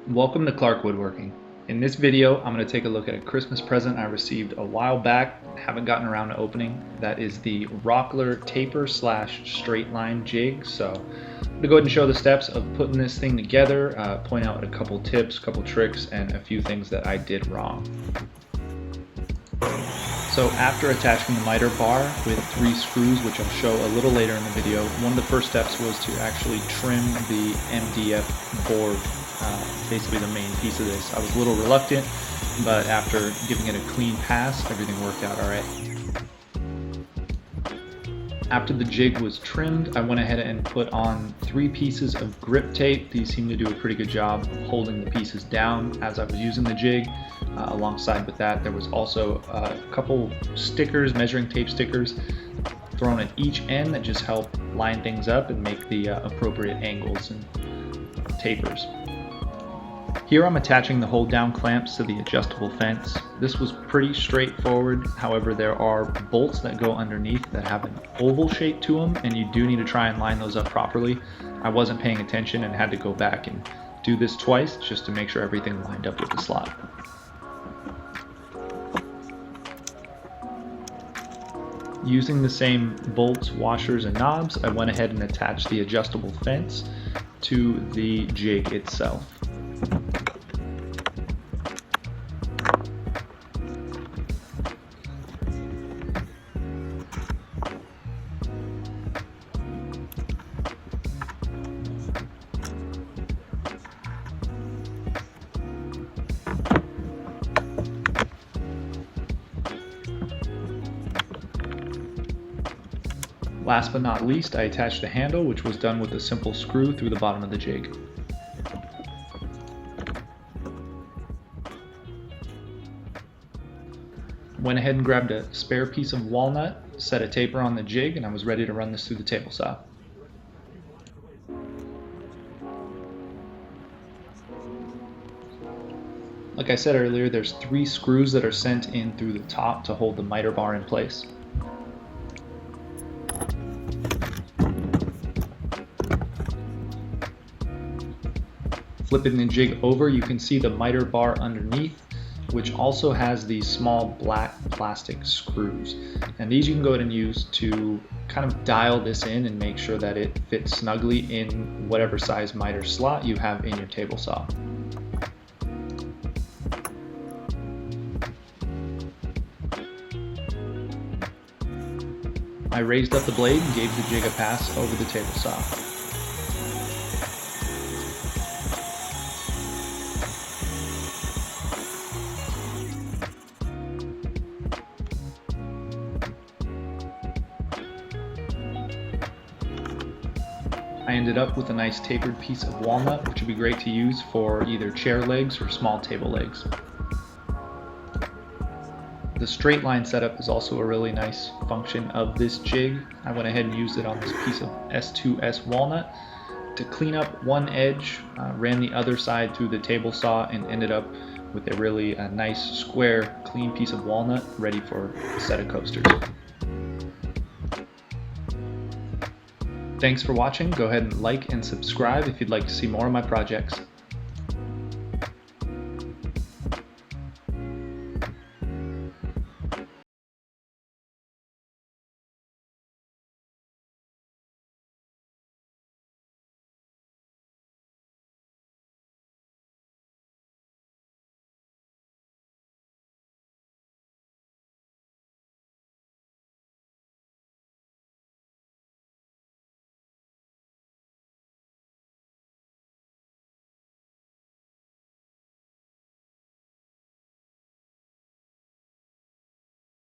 Welcome to Clark Woodworking. In this video, I'm going to take a look at a Christmas present I received a while back, haven't gotten around to opening. That is the Rockler taper / straight line jig. So I'm going to go ahead and show the steps of putting this thing together, point out a couple tips, couple tricks, and a few things that I did wrong. So after attaching the miter bar with 3 screws, which I'll show a little later in the video, one of the first steps was to actually trim the MDF board, basically the main piece of this. I was a little reluctant, but after giving it a clean pass, everything worked out alright. After the jig was trimmed, I went ahead and put on 3 pieces of grip tape. These seem to do a pretty good job holding the pieces down as I was using the jig. Alongside with that, there was also a couple stickers, measuring tape stickers, thrown at each end that just help line things up and make the appropriate angles and tapers. Here I'm attaching the hold down clamps to the adjustable fence. This was pretty straightforward, however there are bolts that go underneath that have an oval shape to them, and you do need to try and line those up properly. I wasn't paying attention and had to go back and do this twice just to make sure everything lined up with the slot. Using the same bolts, washers, and knobs, I went ahead and attached the adjustable fence to the jig itself. Last but not least, I attached the handle, which was done with a simple screw through the bottom of the jig. Went ahead and grabbed a spare piece of walnut, set a taper on the jig, and I was ready to run this through the table saw. Like I said earlier, there's 3 screws that are sent in through the top to hold the miter bar in place. Flipping the jig over, you can see the miter bar underneath, which also has these small black plastic screws. And these you can go ahead and use to kind of dial this in and make sure that it fits snugly in whatever size miter slot you have in your table saw. I raised up the blade and gave the jig a pass over the table saw. I ended up with a nice tapered piece of walnut, which would be great to use for either chair legs or small table legs. The straight line setup is also a really nice function of this jig. I went ahead and used it on this piece of S2S walnut to clean up one edge, ran the other side through the table saw, and ended up with a really nice square clean piece of walnut ready for a set of coasters. Thanks for watching. Go ahead and like and subscribe if you'd like to see more of my projects.